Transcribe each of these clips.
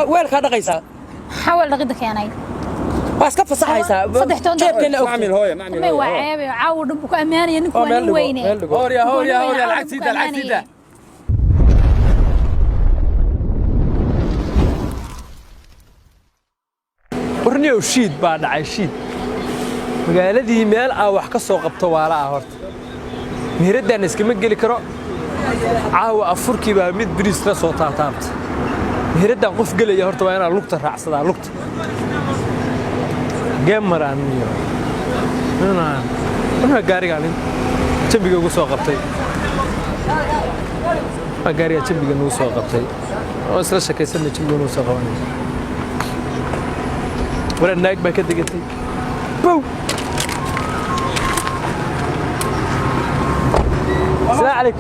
وين كان قيسا حاول لقيتك يعني بس كيف صحيسا كيف كنا معمل هوية معمل ما وعيب عاود بك اماني انك وين وينه هوريا العكس ده ورنيو شيد بعد عايشين magaaladii meel aan wax ka soo qabto waala ah horta meheradaan iskama gali karo caawa afurkii baa mid bariis la soo taataabta meheradaan qof galaya horta waa inaan lugta raacsadaa lugta geemaraan iyo ana gaarigaan jambiga ugu soo qabtay gaariga jambiga ugu soo qabtay oo isla shaqaysanay jambiga ugu soo qabanay wala naag baa ka degatay bow السلام عليكم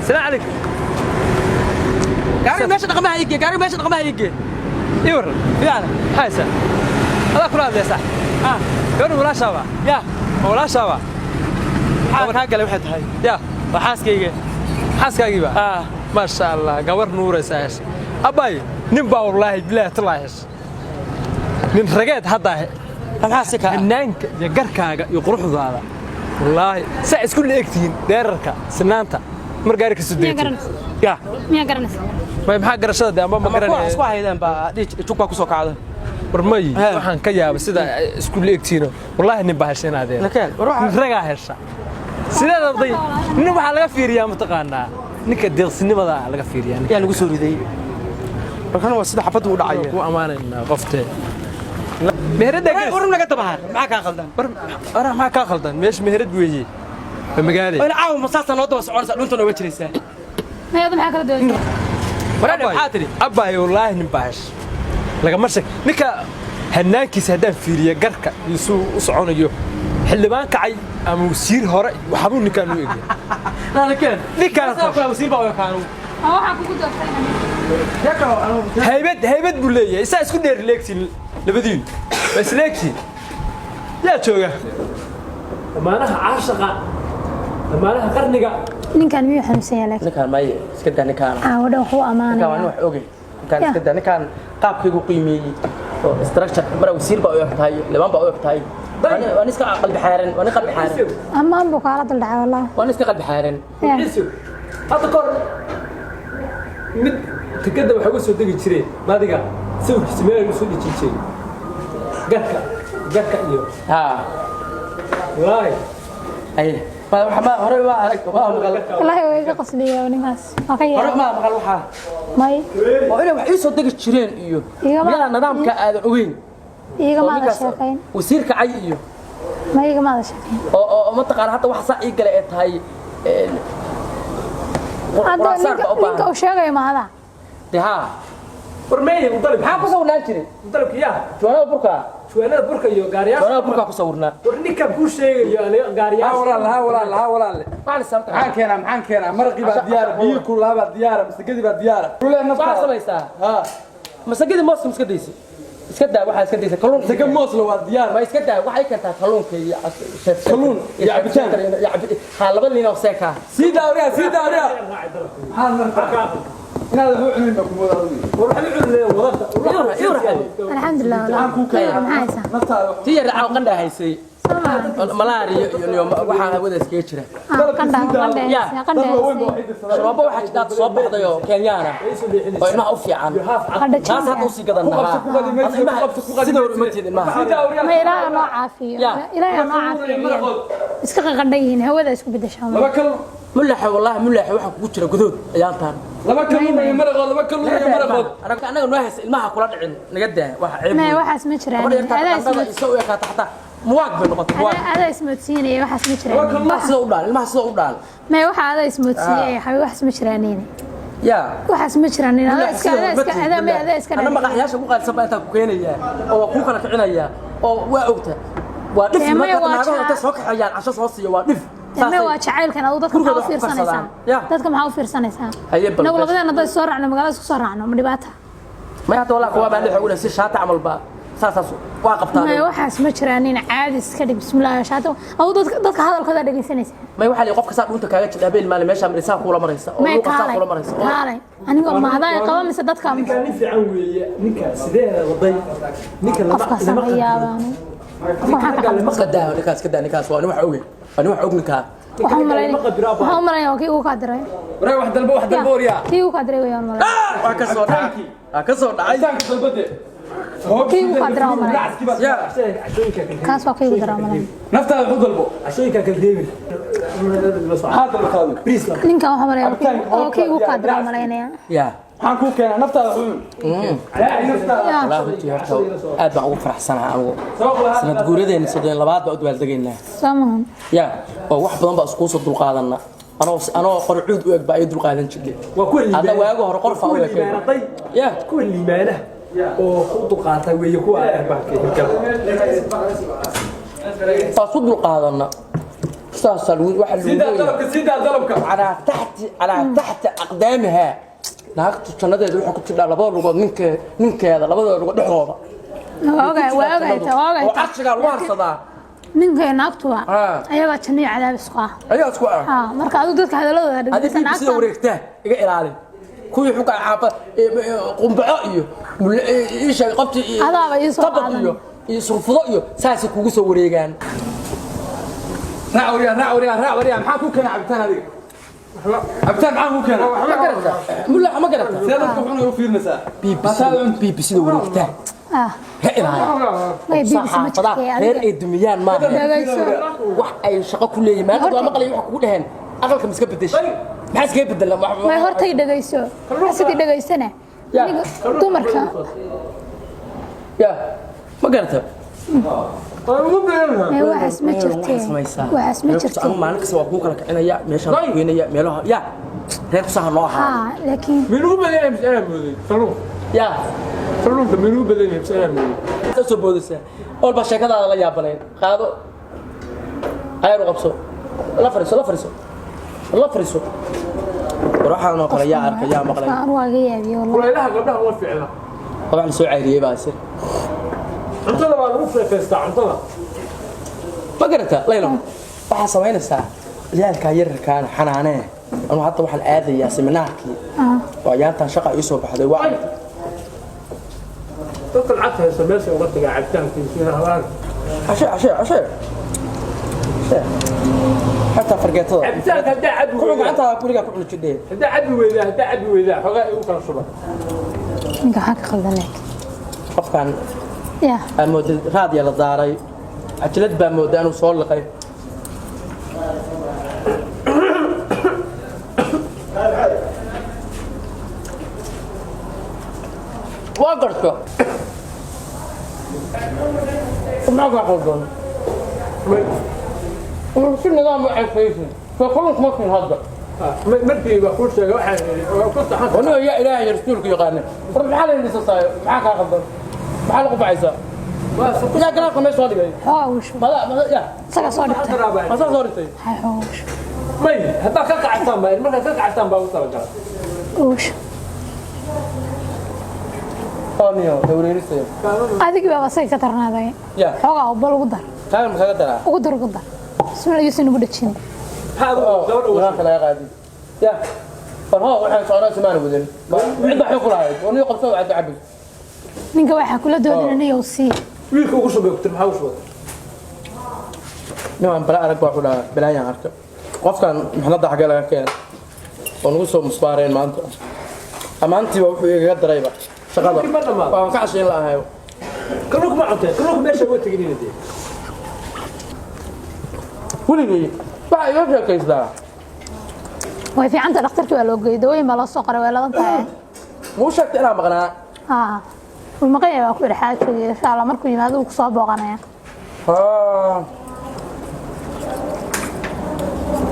السلام عليكم قاري ماشي رقمها يجي قاري ماشي رقمها يجي يور يعني حيسا هذا كل هذا صح قالوا ولا شابه يا ولا شابه حاول هاقل واحد هاي يا وحاسكيجي حاسكاجي بقى ما شاء الله قبر نور اساس اباي نبا والله بالله طلعش من رقاد هذا حاسك النانك يا قركاغا يقرخدادا والله ساعس كل اكتين ديرركا سنانتا مرغاري كسديت يا ميا قرنس ما maxaa garashada ama ma garanay isku haydaan baa jugba ku soo kacday barmay waxaan ka yaabay sida isku leegtiino wallahi nin baahashanaadeen lakeen raga hesha sida arday nin waxa laga fiiriyaa mataqaanaa ninka deeqsinimada laga fiiriyaa yaa lagu soo riday markan waa sida xafadu u dhacay ku amaanayna qofte meherada warum laga tabahan maxaa ka qaldan ma ka qaldan meesh meherad weeyii magaalada wala caaw masaasa noo daba soconaysa dhuntana way jiraysaa ما يضم حاجه دوله waraad maxaa tiri abay wallahi nin baash laga marshak ninka hanaankiisa hadaan fiiriyo garka isu u soconayo xildhibaan kacay ama wasiir hore waxba ninkan u eegay lakeen ninkan wasiir baa way kaanu waxa ku doortay haybad buu leeyahay isaa isku dheer leegtiin labadiin bas leegtiin yaa jooga amaanaha caashaqa amaanaha qarniga ninkan miyuu xanuunsan yahay ninkan may iska daa ninkan wada wuxuu amaanay ninkan wax ogey ninkan iska daa ninkan qaabkaygu qiimeeyay oo structure bara wasiir baa u egtahay liban baa u egtahay waan iska qalbi xaaran waan qalbi xaaran ama aan buu kala daldhacay wallahi waan iska qalbi xaaran hadda kor mid tikada waxa ugu soo degi jiray maadiga sawirkiisa meel ugu soo dhijin jiray garka iyo ha wallahi ay ما هري ما مقال والله way ka qasliyo ninkaas ma ka hore ma maqal waxa may oo inay wax ii soo degi jireen iyo yaa nidaamka aad ogeyn iyaga ma shaqeyn wasiirka cay iyo ma iyaga ma shaqeyn oo ma taqaan hada wax sax ii galay ee tahay ninka uu sheegay ma hada deha warmeey u dalab maxaa ku soo naan jiray dalabkiya joonada burka iyo gaariyaasha joonada burka ku sawirnaa warninka ku sheegayo aniga gaariyaasha walaal maxaan keenaa maraqi baa diyaar biyo kulaa baa diyaar masagadi baa diyaar kuleen nafta samaysaa ha masagadi moos iska deysi iska daa waxa iska deysa kalluun saga moos la waa diyaar ma iska daa waxay ka taa kalluunka iyo kalluun iyo cabitaan ha laba nin oo seeka sii daawriya inaad wuxuu cunay ma kumada waxa cunay wadada alxamdulillah maxaysa naftaada tii raacan qandha haysay malaria iyo waxa hawada iskaga jira qandha sababo waxa jidad soo baxday oo Kenyana oo inaha u fiican taas hadda u sii gadanaa sidoo ma jeedin ma ma ilaaha noo caafiyo ilaaha noo caafiyo iska qandhayn hawada isku bedeshaa laba kal ملح والله ملح waxa ku jira gudood ayaan taan laba kalluun maraqood anaga noohaas ilmaha kula dhicin naga daa waxa ceeb ma waxaas ma jiraan hada isoo ka taxta muwaaq bay noqotay muwaaq hada ismoodsiinay waxaas ma jiraan sida u dhaal ilmaha sida u dhaal ma waxa hada ismoodsiinay waxaas ma jiraan ya waxaas ma jiraan hada iska ana maqaxyaasha ku qaadsan baa inta ku keenaya oo ku kala kicinaya oo waa ogta waa dhif marka naagaha soo kaxayaan casho soo siiyo waa dhif ما waa jacaylkan aad dadka maxaa u fiirsanaysaa dadka maxaa u fiirsanaysaa nagu labadeena dad soo raacno magaalada isku soo raacno ma dhibaata ma hada walaa kuwa baan xogna si shaata amal ba saasaas waa qabtaan ما waxaas ma jiraan in caadi iska dhig bismillaah shaato aw dadka hadalkooda dhageysanaysa may waxa la qofka saa dhunta kaaga jid habeen maalin meesha maraysaa kula maraysa oo ما luuqa saa kula maraysa kaalay aniga ma haday qaba mise dadka ninka nin fiican weeye ninka sideeda waday ninka qofka sameeyaan waxaan ka daa ninkaas waa wax ogeey waa wax og ninka waxaan maleeyaa kii uu ka diray wareeg wax dalbo wariya kii uu ka diray wayaan maleeyaa waa ka soo dhacay intaanka dalbade kii uu ka diray maleeyaa kaas waa kii uu diray maleeyaa naftaada wuxuu dalbo cashooyinka kala deebi hada la qaado ninka waxaan maleeyaa kii uu ka diray maleeyaa ya waxaan ku keenaa naftaada wuxuu والله runtii horta aad baan ugu faraxsanahay anigu sanad guuradeena sadeen labaad baa u dabaaldegaynaa samahan ya oo wax badan baa isku soo dulqaadanna anoo qorcuud u eg baa ay dulqaadan jirtay waa ku liibaana hadda waagu hore qorfa u eg ya ku liibaana oo ku dulqaatay weeye kuwa arbaxkay taas u dulqaadanna saasal waxa sida dalabka على تحت أقدامها naagtu jannadeedu waxa ku jira laba lugood ninkeeda labada lugood dhexdooda waagay oo arshiga lagu harsadaa ninka naagtuwa ayaga janniyo cadaab isku ah ayaa isku ah marka adigu dadka hadalladooda dhageysan naagta sida wareegtaa iga ilaali kuwii xuka caaba qumbaco iyo isha qabti adaaba iyo soo tabaq iyo surfudo iyo saasi kugu soo wareegaan raac wariya maxaa ku keenaa cabitaan adiga cabitaan maxaa ku keenaa ma garata mulla ma garata sidee dadka wuxuu u fiirnaysaa bibi sida wareegtaa ha ilaali may bibi ma jirtay reer ay dumiyaan ma wax ay shaqo ku leeyihiin maanta waa maqlay wax kugu dhaheen aqalka miska bedeshay maxaa iska bedelan may hortay dhageyso sidii dhageysana dumarka ya ma garata waxaas ma jirtay waxaas ma jirtay anu maalin kasta waa kuu kala kicinaya meeshaan ku geynaya meelaha ya reer kusaha noo ahaa laakiin minuu badan mas'ala mooday kalluun ya kalluunka minuu badan mas'ala mooday ka soo boodaysa walba sheekadaada la yaabaneen qaado ayru qabso la fariiso waxaan oo kale yaa arkay yaa maqlay aan waaga yaabiyo kulaylaha gabdhaha uma fiicna wax la soo cayriyay baa sir cuntada waa lagu feefeystaa cuntada ma garata laylo waxaa samaynaysaa ciyaalkaa yararkaan xanaanee anuu hadda waxaan aadayaa seminaarkii waa yaantaan shaqa ii soo baxday waa dadka lacagta haysta meesha uga tagaa cabitaankiisa habaan عشاء حتى فرقتها cabitaanka haddaa cabi كل weydaa قعدتها كلها كل جدين haddaa cabi weydaa xogaa igu kala shuba ninka waxaa ka khaldaneed قف كان ya المود راضي على الداري عجلت بمود أنا وصول لقي وقرته ما قاعدون وش النظام عفيفي فكلك ممكن هذا markii baa kuu sheegay waxaan ku taxan وانا يا الهي رسولك يقانا رب حالي اللي صاير معاك غضب محل قبع عيسى لا كلامكم ايش صار لي xoogusho ما يا isaga soo dhigtay ما صار صورتي hay xoogusho may haddaa ka kacaytaan baa markaa ka kacaytaan baa u talagalay xoogusho ثانية دوري سير adig baa asaga ka tarnaaday يا xoogaa bal ugu dar كان مسكتها ugu dar bismillah yuusan ugu dhajin لا لا غادي يا فرها waxaan soo samayn wadin cid wax ku lahayd oo qabto wacd cabbi ninka waxa kula doonayay oo si wiilka ugu shubay ku maxaa u shubay نعم بلا arag waa ku dhaa bilaayaan arka qofkan maxnada xagee laga keenay oo nagu soo musbaareen maanta amaantii wuxuu iga darayba shaqada waan ka cashin lahaay kalluunka ma cuntay kalluunka meesha uga teginina dee weligay waxa iga sheekaystaa way fiicanta dhakhtarkii waa loo geeyay dawooyin baa loo soo qoray way ladan tahay muu sheegtay inaan maqnaa wuu maqan yahay waa ku yidhi xaajoogi insha allah markuu yimaado uu ku soo booqanaya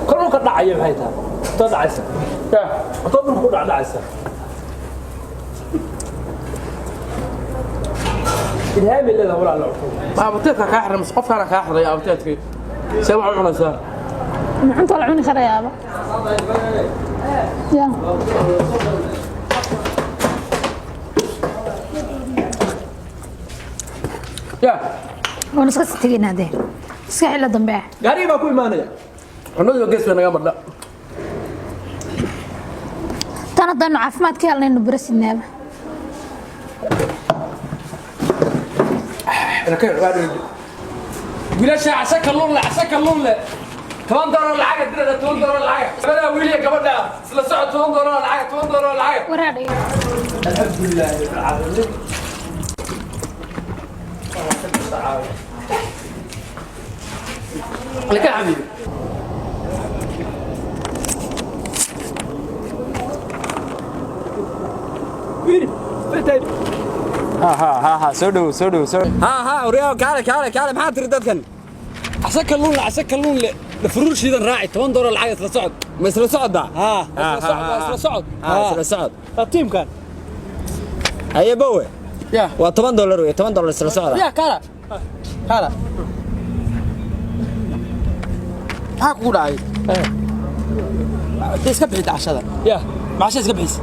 kalluunka dhacaya maxay tahay ta dhacaysa ya ta dhulka ku dhacaysa ilhaami leeda walaa la cunto ma abteedka ka xirmay qofkana ka xiray abteedkii see wax u cunaysaa maxanta la cuni karayaaba ya يا ونسكت تجينا ده اسكح إلا ضمبع غريبة كل ما نجا النودي وقيس بينا قبل لا تنا ضنوا عفمات كيالنا إنه برس النابة انا كده بعد ولاش عساك اللون لا عساك اللون لا $10 العقد ده $10 العقد بلا ويلي قبل سلا سعد $10 العقد $10 العقد ورادي الحمد لله رب العالمين لك يا حبيبي ها سودو ها وريا كاله maxaa tiri dadkan عساك اللون لا عساك اللون لا الفروش إذا راعي $10 العقد سلا سعد ما سلا سعد ها سلا سعد سلا سعد التيم كان هيا بوي يا waa $10 wey $10 sala socda يا كلا كلا maxaa kugu dhacay iska bixi cashada يا macasha iska bixis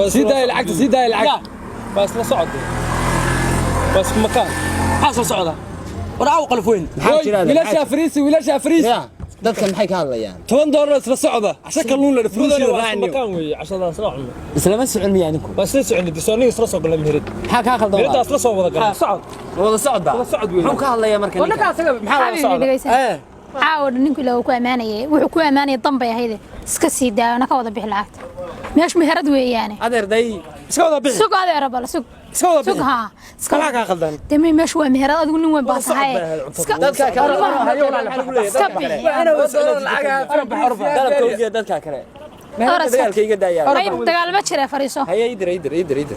سيدا العقد سيدا العقد بس لا صعد بس مكان maxaa soo socda war aaw qalaf weyn ولا شافريسي ولا شافريسي ya dadkan maxay ka hadlayaan $10 لا صعد عشان كلون لا فلوس راعي مكان وي عشان صراحه islama socon miyaa ninku بس ليش عندي ديسوني سرسو قال مهرد maxaa ka khaldan مهرد اصلا سو ودا قال صعد wada socda صعد وين muxuu ka hadlayaa marka ولا كان maxaa حبيبي دقيسة عاود نينكو لو كو أمانية وحو كو أمانية ضمبة هيدا اسكا سيدا أنا كوضا بيح العقد ميش مهرد وياني adeerday iska wada bixi سوق هذا يا رب سوق iska wada سوق bixi ها kala ka khaldan دمي مش هو مهرد أقول نوين باص هاي dadka kale سكبي انا بحرف dalabka ujeed dadka kale أورا سكبي dagaalka iga daaya أي دقال ما تشري فريسو haya idir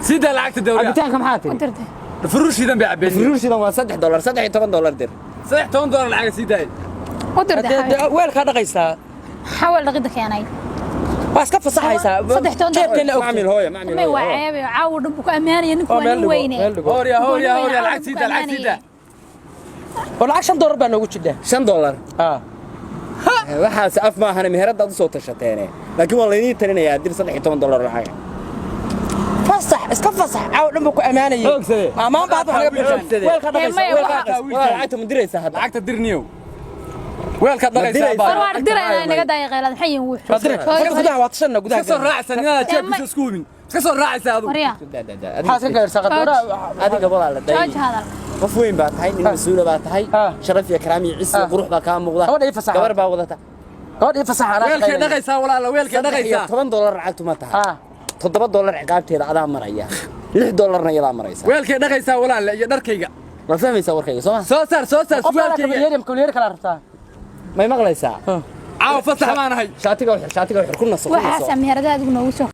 سيدا العقد الدوري cabitaanka maxaa tiri ودرتي الفروش إذا بيعبين furuushidan waa $3 $13 dir صحيح $10 العقد سيدا ودرتي weelka dhaqaysaa حاول لقيتك يا ناي waa iska fasaxaysaa صدح تون macmil hooyo macmil ما وعيب عاود بكو أمانية نينكو وين وينه هوريا العقد سيدا العقد سيدا والعag $5 baa noogu jidha $5 ها waxaas af maahan meherada aad soo tashateene laakiin waa leeyahay talinayaa dir $13 lacag fasax iska fasax caaw dhan buu ku amaanayay Hoogsade. maamaan baad wax laga bixin weelka dhaqaysaa waa lacagta mudiraysa hadda العقد الدرنيو ويلك دقيسة فروار درا أنا نقدر يقيل حي وح gudaha waa tashanna gudaha كسر راعسة أنا شايف بس سكومين كسر راعسة هذا وريا maxaa ka gaarsaa qadara adiga walaal جوج هذا qof weyn baa tahay nin mas'uul baa tahay sharaf iyo karaam iyo cis iyo qurux baa ka muuqda gabadha ii fasaxa gabar baa wadata gabadha ii fasaxa anaa ويلك دقيسة ولا لا ويلك دقيسة $10 lacagtu ma tahay ها $7 ciqaabteeda adaa maraya $6 yadaa maraysa ويلك دقيسة ولا لا يدركيجا ma fahmaysaa warkayga soo ma سوسر qofka ويلك kabalyeeri kala rabtaa may maqlaysaa عاو فتح معنا هاي shaatiga xir ku naso waxaa sameeyay radad ugu noogu soo